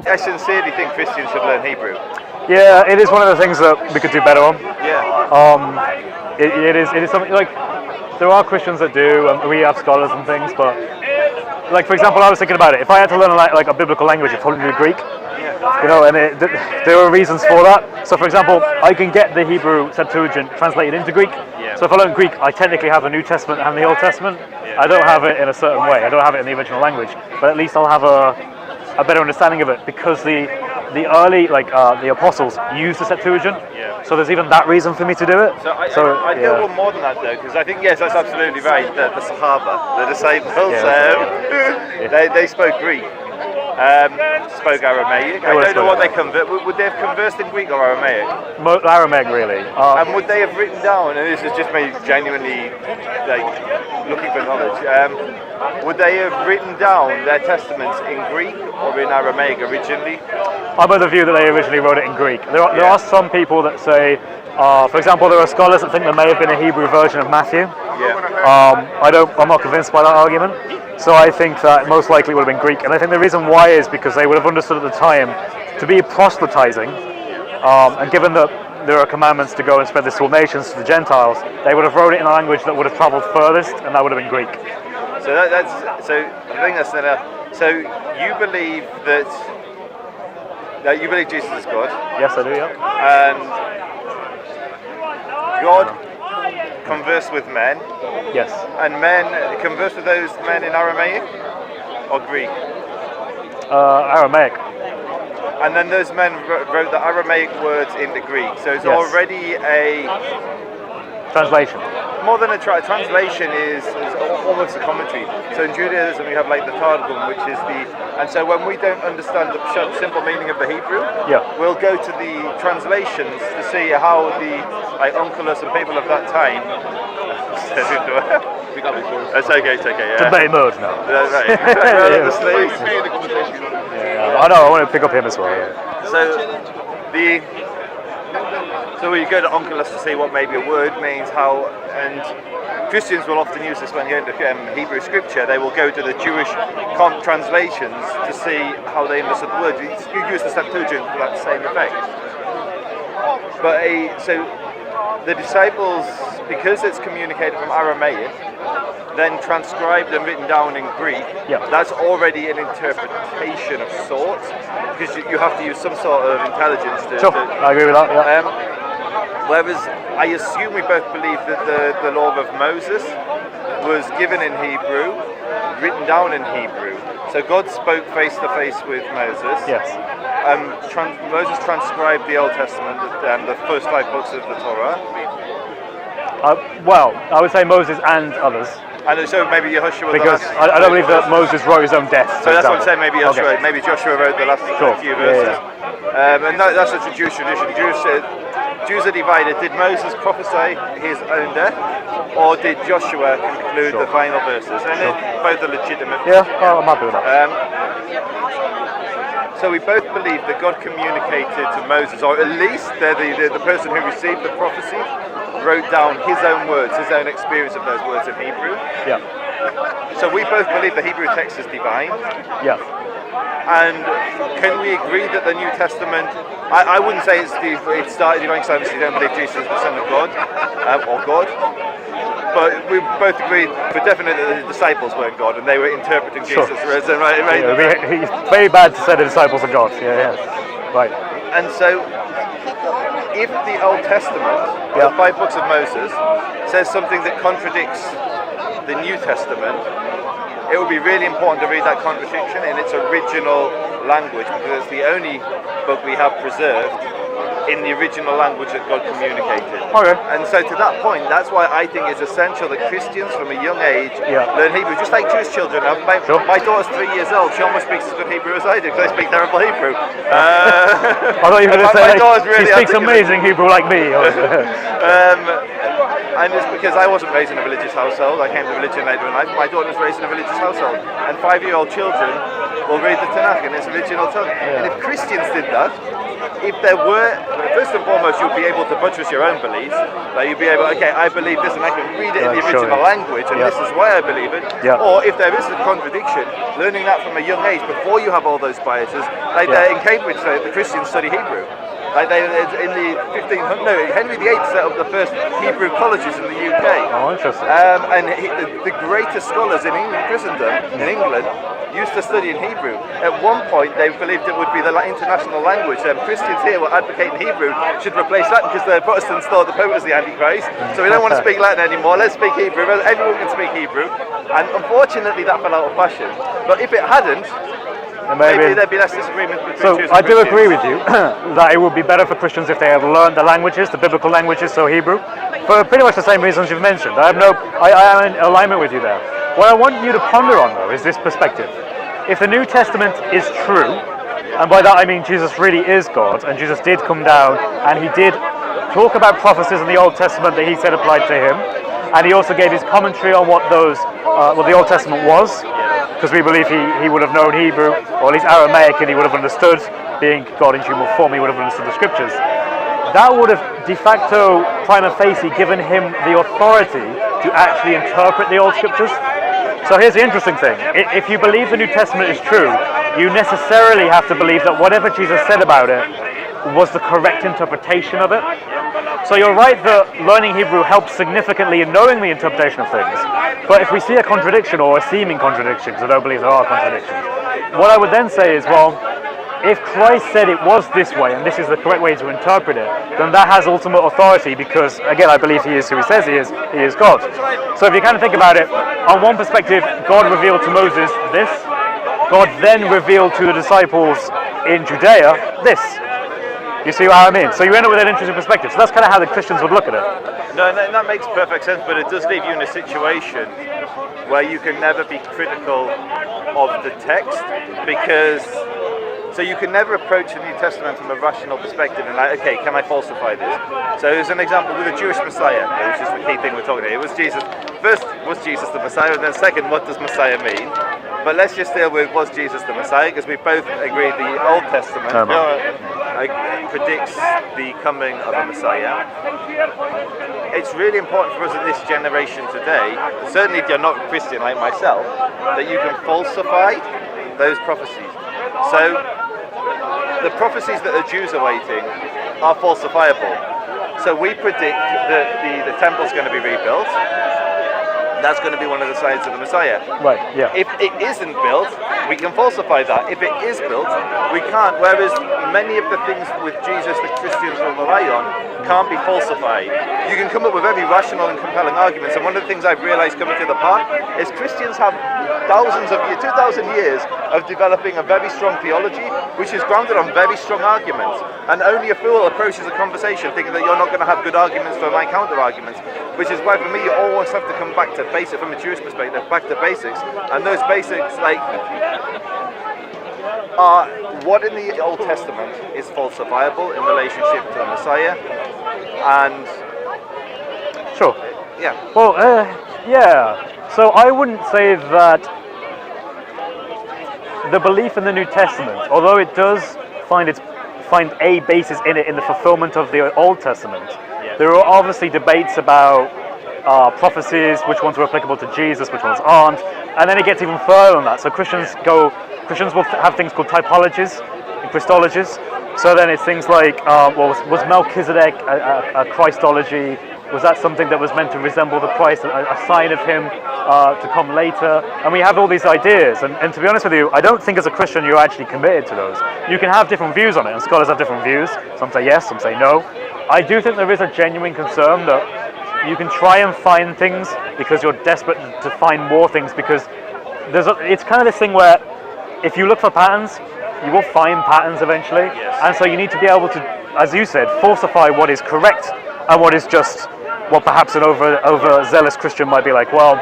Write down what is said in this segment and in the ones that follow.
I sincerely think Christians should learn Hebrew. Yeah, it is one of the things that we could do better on. Yeah. It is something like there are Christians that do, and we have scholars and things, but like for example, I was thinking about it. If I had to learn a biblical language, it'd probably be Greek. You know, and there are reasons for that. So, for example, I can get the Hebrew Septuagint translated into Greek. Yeah. So, if I learn Greek, I technically have the New Testament and the Old Testament. Yeah. I don't have it in a certain way. I don't have it in the original language, but at least I'll have a better understanding of it because the early the apostles used the Septuagint. Yeah. So there's even that reason for me to do it. So I go one more than that though, because I think yes, that's absolutely right. The Sahaba, the disciples, they spoke Greek. Spoke Aramaic. I don't know what they convert. Would they have conversed in Greek or Aramaic? Aramaic, really. And would they have written down? And this is just me genuinely looking for knowledge. Would they have written down their testaments in Greek or in Aramaic originally? I'm of the view that they originally wrote it in Greek. There are some people that say, for example, there are scholars that think there may have been a Hebrew version of Matthew. Yeah. I'm not convinced by that argument. So I think that most likely would have been Greek, and I think the reason why is because they would have understood at the time to be proselytizing, and given that there are commandments to go and spread this to all nations, to the Gentiles, they would have wrote it in a language that would have travelled furthest, and that would have been Greek. So I think that's so you believe that you believe Jesus is God. Yes, I do. Yeah. And God converse with men. Yes. And men converse with those men in Aramaic or Greek? Aramaic. And then those men wrote the Aramaic words into Greek. So it's already a translation. More than a translation is almost a commentary. So in Judaism we have like the Targum, which is and so when we don't understand the simple meaning of the Hebrew, we'll go to the translations to see how the Onkelos and people of that time. It's okay. Yeah. Debate mode now. Right. The slaves. I know. I want to pick up him as well. Yeah. So we go to Onkelos to see what maybe a word means, and Christians will often use this when you go into Hebrew scripture. They will go to the Jewish translations to see how they understood the word. You use the Septuagint for that same effect. But so the disciples, because it's communicated from Aramaic, then transcribed and written down in Greek, that's already an interpretation of sorts, because you have to use some sort of intelligence to... Sure, I agree with that, yeah. Whereas I assume we both believe that the law of Moses was given in Hebrew, written down in Hebrew. So God spoke face to face with Moses. Yes. Moses transcribed the Old Testament, the first 5 books of the Torah. Well, I would say Moses and others. And so maybe Joshua. Because I don't believe that Moses wrote his own death. So that's what I'm saying. Maybe Joshua. Okay. Maybe Joshua wrote the last few verses. Yeah. And that's a Jewish tradition. Jews are divided. Did Moses prophesy his own death, or did Joshua conclude the final verses? And both are legitimate. Yeah, I'm happy with that. So we both believe that God communicated to Moses, or at least the person who received the prophecy wrote down his own words, his own experience of those words in Hebrew. Yeah. So we both believe the Hebrew text is divine. Yeah. And can we agree that the New Testament, I wouldn't say it started divine, because obviously you don't believe Jesus is the Son of God, or God. But we both agree for definite that the disciples weren't God, and they were interpreting Jesus. Right? Yeah, it's very bad to say the disciples are God. Yeah. Right. And so, if the Old Testament, the 5 books of Moses, says something that contradicts the New Testament, it would be really important to read that contradiction in its original language, because it's the only book we have preserved in the original language that God communicated. Okay. And so to that point, that's why I think it's essential that Christians from a young age learn Hebrew, just like Jewish children. My daughter's 3 years old, she almost speaks as good Hebrew as I do, because I speak terrible Hebrew. I thought you were going to say she speaks amazing Hebrew like me. And it's because I wasn't raised in a religious household. I came to religion later in life. My daughter was raised in a religious household. And 5-year-old children will read the Tanakh in its original tongue. And if Christians did that, if there were, first and foremost, you'll be able to buttress your own beliefs. Like you'll be able, okay, I believe this and I can read it in the original language and this is why I believe it. Or if there is a contradiction, learning that from a young age before you have all those biases. Like in Cambridge, the Christians study Hebrew. Like they, in the 1500s, no, Henry VIII set up the first Hebrew colleges in the UK. Oh, interesting. And the greatest scholars in Christendom, in England, used to study in Hebrew. At one point, they believed it would be the international language. Christians here were advocating Hebrew should replace Latin because the Protestants thought the Pope was the Antichrist. So we don't want to speak Latin anymore. Let's speak Hebrew. Everyone can speak Hebrew. And unfortunately, that fell out of fashion. But if it hadn't, maybe there'd be less disagreement between Jews and I do Christians. agree with you that it would be better for Christians if they had learned the languages, the biblical languages, so Hebrew, for pretty much the same reasons you've mentioned. I am in alignment with you there. What I want you to ponder on, though, is this perspective. If the New Testament is true, and by that I mean Jesus really is God, and Jesus did come down, and he did talk about prophecies in the Old Testament that he said applied to him, and he also gave his commentary on what the Old Testament was, because we believe he would have known Hebrew, or at least Aramaic, and he would have understood, being God in human form, he would have understood the scriptures. That would have de facto, prima facie, given him the authority to actually interpret the old scriptures. So here's the interesting thing. If you believe the New Testament is true, you necessarily have to believe that whatever Jesus said about it was the correct interpretation of it. So you're right that learning Hebrew helps significantly in knowing the interpretation of things. But if we see a contradiction or a seeming contradiction, because I don't believe there are contradictions, what I would then say is, well, if Christ said it was this way and this is the correct way to interpret it, then that has ultimate authority because, again, I believe he is who he says he is God. So if you kind of think about it, on one perspective, God revealed to Moses this, God then revealed to the disciples in Judea this. You see what I mean? So you end up with an interesting perspective. So that's kind of how the Christians would look at it. No, that makes perfect sense, but it does leave you in a situation where you can never be critical of the text because... So you can never approach the New Testament from a rational perspective and like, okay, can I falsify this? So as an example, with the Jewish Messiah, which is the key thing we're talking about. It was Jesus. First, was Jesus the Messiah? And then second, what does Messiah mean? But let's just deal with was Jesus the Messiah, because we both agree the Old Testament predicts the coming of a Messiah. It's really important for us in this generation today, certainly if you're not a Christian like myself, that you can falsify those prophecies. So the prophecies that the Jews are waiting are falsifiable. So we predict that the temple's going to be rebuilt. That's going to be one of the signs of the Messiah. Right, yeah. If it isn't built, we can falsify that. If it is built, we can't. Whereas many of the things with Jesus that Christians will rely on can't be falsified. You can come up with very rational and compelling arguments. And one of the things I've realized coming to the park is Christians have thousands of years, 2,000 years of developing a very strong theology, which is grounded on very strong arguments. And only a fool approaches a conversation thinking that you're not going to have good arguments for my counter arguments, which is why for me you always have to come back to basic, from a Jewish perspective, back to basics. And those basics are what in the Old Testament is falsifiable in relationship to the Messiah, and sure. Yeah. Well, yeah. So I wouldn't say that the belief in the New Testament, although it does find a basis in it in the fulfillment of the Old Testament, there are obviously debates about prophecies, which ones are applicable to Jesus, which ones aren't, and then it gets even further than that. So Christians will have things called typologies and Christologies. So then it's things like, was Melchizedek a Christology? Was that something that was meant to resemble the Christ, a sign of him to come later? And we have all these ideas, and to be honest with you, I don't think as a Christian you're actually committed to those. You can have different views on it, and scholars have different views. Some say yes, some say no. I do think there is a genuine concern that you can try and find things because you're desperate to find more things, because it's kind of this thing where if you look for patterns, you will find patterns eventually. Yes. And so you need to be able to, as you said, falsify what is correct and what is just what perhaps an overzealous Christian might be like, well,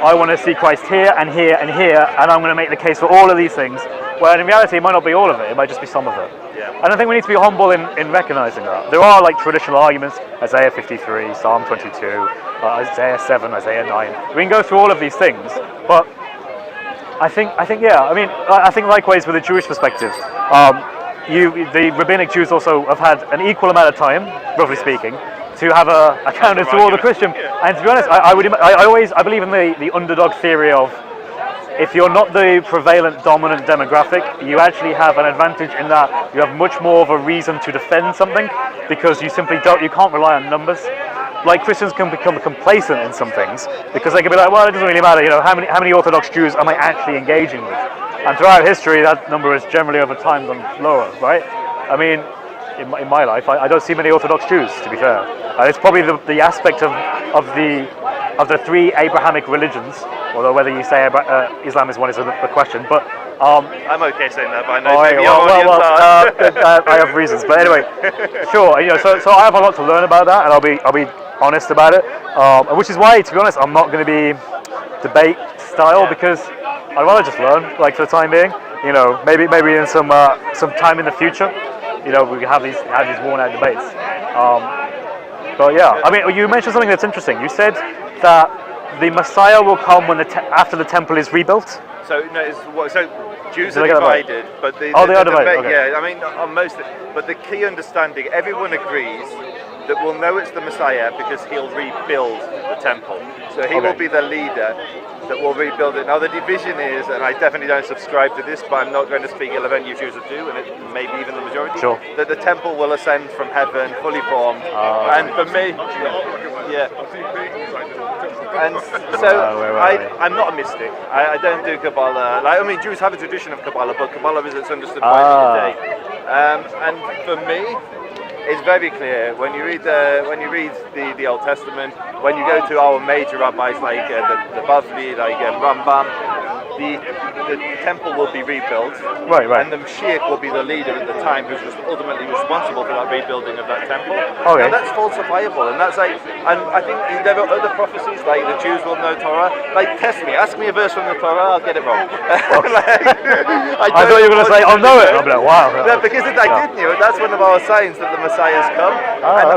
I want to see Christ here and here and here, and I'm going to make the case for all of these things. Well, in reality, it might not be all of it, it might just be some of it. Yeah. And I think we need to be humble in recognizing that. There are like traditional arguments, Isaiah 53, Psalm 22, Isaiah 7, Isaiah 9. We can go through all of these things, but I think yeah. I mean, I think likewise with the Jewish perspective, the rabbinic Jews also have had an equal amount of time, roughly speaking, to have a counter to all the Christian. And to be honest, I believe in the underdog theory of, if you're not the prevalent dominant demographic, you actually have an advantage in that you have much more of a reason to defend something, because you can't rely on numbers. Like, Christians can become complacent in some things because they can be like, well, it doesn't really matter, how many Orthodox Jews am I actually engaging with? And throughout history, that number is generally over time gone lower, right? I mean, in my life, I don't see many Orthodox Jews, to be fair. It's probably the aspect of the three Abrahamic religions, although whether you say Islam is one is a question, but I'm okay saying that, but I know I have reasons, but anyway, sure. So I have a lot to learn about that, and I'll be honest about it, which is why, to be honest, I'm not going to be debate style, because I'd rather just learn, like, for the time being. Maybe in some time in the future, we can have these worn out debates. But yeah, I mean, you mentioned something that's interesting. You said that the Messiah will come when after the temple is rebuilt. So Jews are divided, but they are divided. Okay. Yeah, I mean, on most, but the key understanding, everyone agrees that we'll know it's the Messiah because he'll rebuild the temple. So he will be the leader that will rebuild it. Now the division is, and I definitely don't subscribe to this, but I'm not going to speak ill of any Jews who do, and it maybe even the majority, that the temple will ascend from heaven, fully formed. And for me, and so I'm not a mystic. I don't do Kabbalah. Jews have a tradition of Kabbalah, but Kabbalah is understood by today. And for me, it's very clear when you read the Old Testament, when you go to our major rabbis like the Bavli, like Rambam, the temple will be rebuilt, right, and the Mashiach will be the leader at the time who's ultimately responsible for that rebuilding of that temple. Okay. And that's falsifiable, and that's like, and I think there are other prophecies like the Jews will know Torah. Like, test me, ask me a verse from the Torah, I'll get it wrong. I thought you were going to say, I'll know it. I'll be like, wow. No, because if I did know it, that's one of our signs that the Messiah's come.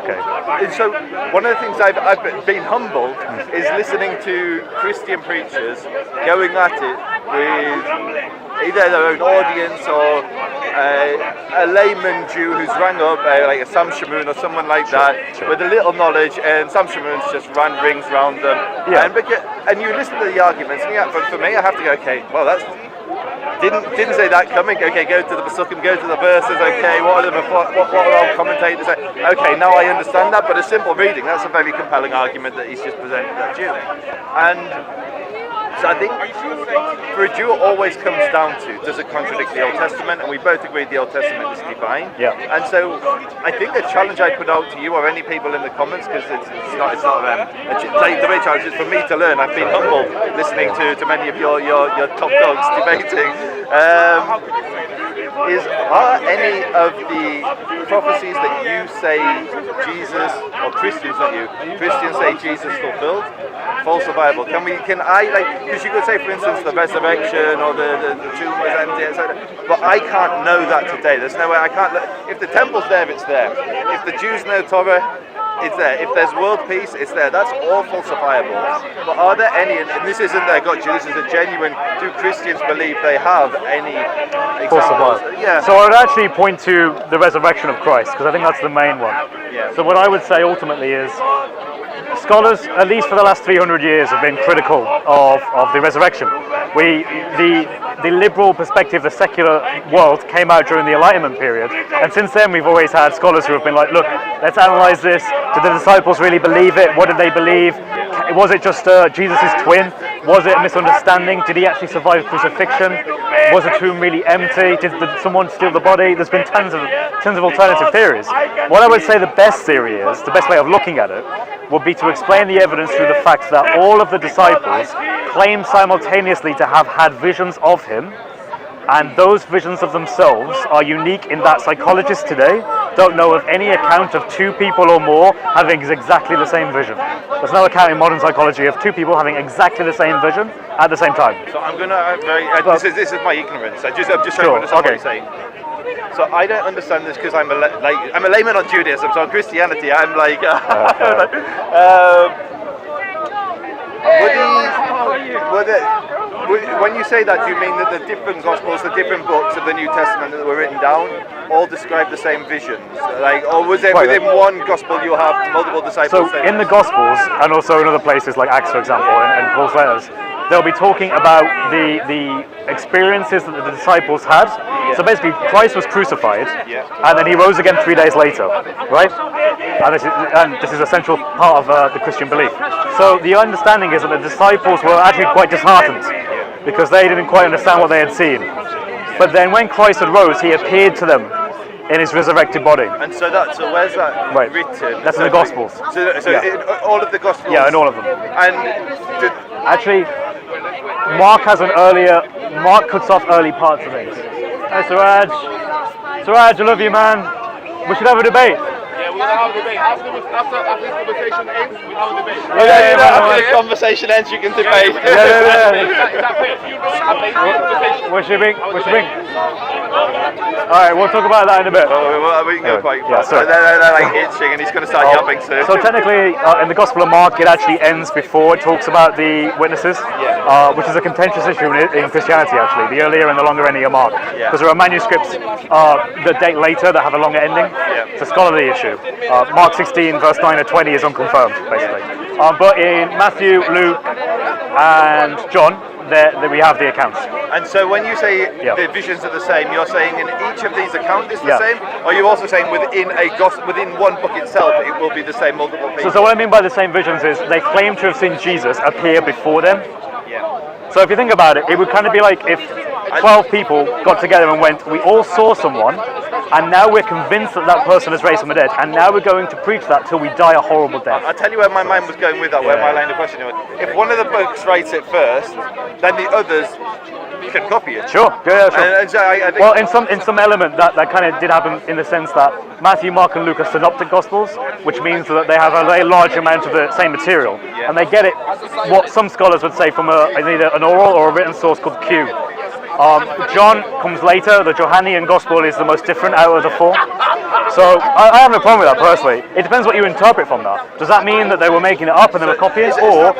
Okay. And so one of the things I've been humbled is listening to Christian preachers going at it with either their own audience or a layman Jew who's rang up like a Sam Shamoun or someone like that with a little knowledge, and Sam Shamoun's just ran rings around them. Yeah. And you listen to the arguments, and for me, I have to go, okay, well, that's didn't say that coming. Okay, go to the Pesukim, go to the verses. Okay, what are our commentators say? Okay, now I understand that. But a simple reading, that's a very compelling argument that he's just presented that Jew. And so I think for a Jew, it always comes down to, does it contradict the Old Testament? And we both agree the Old Testament is divine. Yeah. And so I think the challenge I put out to you or any people in the comments, because it's not the way challenge is for me to learn. I've been humbled listening to many of your top dogs debating. Are any of the prophecies that you say Jesus, or Christians, not you, Christians say Jesus fulfilled, falsifiable? Because you could say, for instance, the resurrection or the tomb was empty, etc. But I can't know that today. There's no way I can't. If the temple's there, it's there. If the Jews know Torah, it's there. If there's world peace, it's there. That's all falsifiable. But are there any, and this isn't there, this is a genuine, do Christians believe they have any examples? Yeah. So I would actually point to the resurrection of Christ, because I think that's the main one. Yeah. So what I would say ultimately is, scholars, at least for the last 300 years, have been critical of the resurrection. The liberal perspective, the secular world, came out during the Enlightenment period, and since then we've always had scholars who have been like, look, let's analyze this. Did the disciples really believe it? What did they believe? Was it just Jesus' twin? Was it a misunderstanding? Did he actually survive crucifixion? Was the tomb really empty? Did someone steal the body? There's been tons of alternative theories. What I would say the best theory is, the best way of looking at it, would be to explain the evidence through the fact that all of the disciples claimed simultaneously to have had visions of him, and those visions of themselves are unique in that psychologists today don't know of any account of two people or more having exactly the same vision. There's no account in modern psychology of two people having exactly the same vision at the same time. So I'm going to this is my ignorance. I'm just trying to understand what you're saying. So I don't understand this because I'm I'm a layman on Judaism. So on Christianity, I'm like, when you say that, do you mean that the different Gospels, the different books of the New Testament that were written down, all describe the same visions? Like, or was it within one Gospel you have multiple disciples? So in the Gospels, and also in other places like Acts, for example, and Paul's letters, they'll be talking about the experiences that the disciples had. So basically, Christ was crucified, and then he rose again 3 days later, right? And this is a central part of the Christian belief. So the understanding is that the disciples were actually quite disheartened because they didn't quite understand what they had seen. But then when Christ had rose, he appeared to them in his resurrected body. And so where's that written? That's in the Gospels. So in all of the Gospels? Yeah, in all of them. And actually, Mark cuts off early parts of it. Hey Suraj, I love you, man. We should have a debate. Yeah, we're gonna have a debate. After this conversation ends, we'll have a debate. After the conversation ends, you can debate. Is that fair? If you don't have a conversation. What should we bring? Alright, we'll talk about that in a bit. We can go quite fast. sorry. They're like itching and he's going to start yapping soon. So technically, in the Gospel of Mark, it actually ends before it talks about the witnesses, which is a contentious issue in Christianity, actually. The earlier and the longer ending of Mark. Because there are manuscripts that date later that have a longer ending. It's a scholarly issue. Mark 16, verse 9 to 20 is unconfirmed, basically. But in Matthew, Luke, and John, there we have the accounts. And so when you say the visions are the same, you're saying in each of these accounts it's the same? Or are you also saying within one book itself it will be the same multiple people? So what I mean by the same visions is they claim to have seen Jesus appear before them. So if you think about it, it would kind of be like if 12 people got together and went, we all saw someone, and now we're convinced that that person is raised from the dead, and now we're going to preach that till we die a horrible death. I'll tell you where my mind was going with that, where my line of questioning was. If one of the books writes it first, then the others can copy it. Sure. Yeah, sure. And so I think well, in some element that kind of did happen in the sense that Matthew, Mark, and Luke are synoptic gospels, which means that they have a very large amount of the same material, and they get it. What some scholars would say from either an oral or a written source called Q. John comes later. The Johannine Gospel is the most different out of the four. So I have no problem with that personally. It depends what you interpret from that. Does that mean that they were making it up and they were copying, or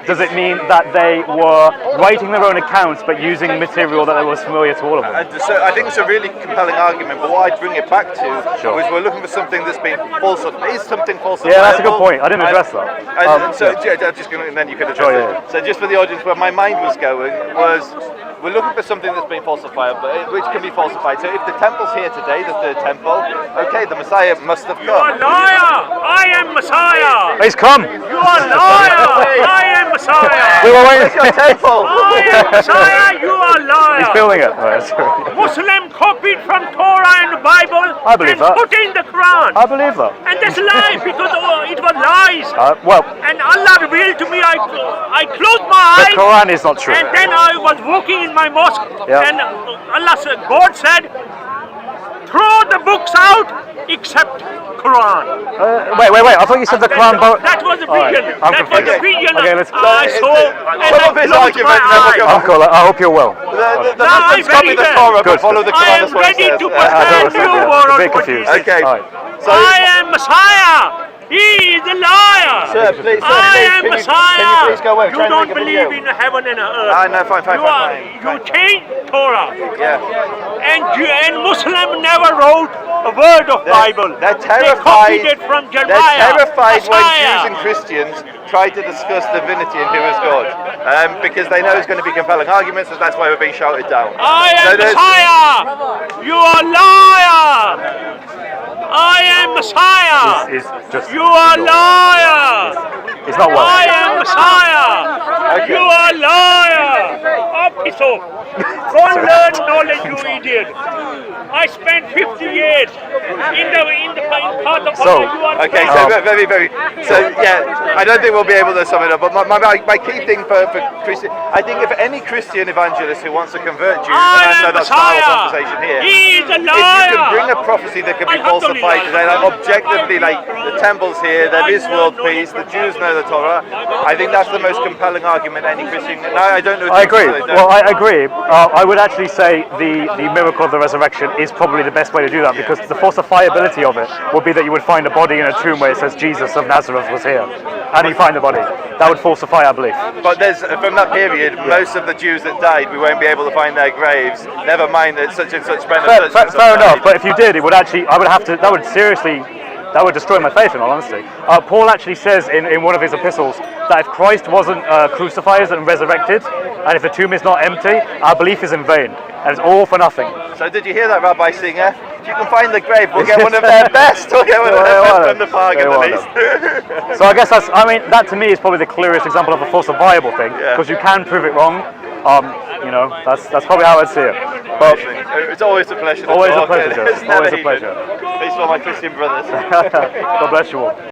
does it mean that they were writing their own accounts but using material that was familiar to all of them? So I think it's a really compelling argument, but what I'd bring it back to was we're looking for something that's been falsified. Is something falsifiable? Yeah, that's a good point. I didn't address that. And so I'm just going to, and then you could address it. So just for the audience, where my mind was going was, we're looking for something that's been falsified, but which can be falsified. So if the temple's here today, the third temple, okay, the Messiah must have come. You are liar! I am Messiah! He's come! You are liar! I am Messiah! We were waiting. Where's your temple? I am Messiah! You are liar! He's filming it. Oh, sorry. Muslim copied from Torah and the Bible I believe and that. put in the Quran. I believe that. And that's a lie because it was lies. Well, And Allah revealed to me, I closed my the eyes. Quran is not true. And then I was walking in my mosque, and Allah said, God said, throw the books out except Quran. Wait. I thought you said the Quran. That was the vision. I'm That was the confused. vision Okay, let's- I saw. And Some I of his closed my argument never eyes. goes. Uncle, I hope you're well. The No, Muslims I'm copy very the good. Torah, Good. but follow the I Quran. am That's what it ready says. to I don't persuade understand, you, yeah. Warren, I'm a bit what you confused. say. Okay. Alright. So, I am Messiah. He is a liar. sir, please, I am can Messiah. you please go away? You Try and don't make a believe video. in heaven and earth. No, fine. You changed Torah. Yeah. And Muslim never wrote a word of Bible. They're They terrified. copied it from They're Jeremiah. terrified when Jews Messiah. and Christians try to discuss divinity and who is God, because they know it's going to be compelling arguments, and that's why we're being shouted down. I So am there's- Messiah. You are liar. I am Messiah. It's just. You are liar. It's not well. I am Messiah. You are liar. Up his off. Go and learn knowledge, you idiot. I spent 50 years in the part of So, you are Okay, so very. So yeah, I don't think we'll be able to sum it up. But my key thing for Christian, I think if any Christian evangelist who wants to convert Jews, and I know that's not our conversation here, He is a if you liar. can bring a prophecy that can be falsified today, like objectively, like the temple's here, there is world peace, the Jews know the Torah, I think that's the most compelling argument any Christian. No, I don't know. I agree. Well, I agree. I would actually say the miracle of the resurrection is probably the best way to do that, because the falsifiability of it would be that you would find a body in a tomb where it says Jesus of Nazareth was here, and you find the body. That would falsify our belief. But there's from that period, most of the Jews that died, we won't be able to find their graves. Never mind that such and such men. Fair enough, but if you did, it would actually, I would have to, that would seriously, that would destroy my faith, in all honesty. Paul actually says in one of his epistles that if Christ wasn't crucified and resurrected, and if the tomb is not empty, our belief is in vain, and it's all for nothing. So did you hear that, Rabbi Singer? If you can find the grave, we'll get one of their best. We'll get one of their best from the park at the least. So I guess that's, I mean, that to me is probably the clearest example of a falsifiable thing, because you can prove it wrong. You know, that's probably how I'd see it. But it's always a pleasure. Always a pleasure, Joe. It's Always a never pleasure. Peace for my Christian brothers. God bless you all.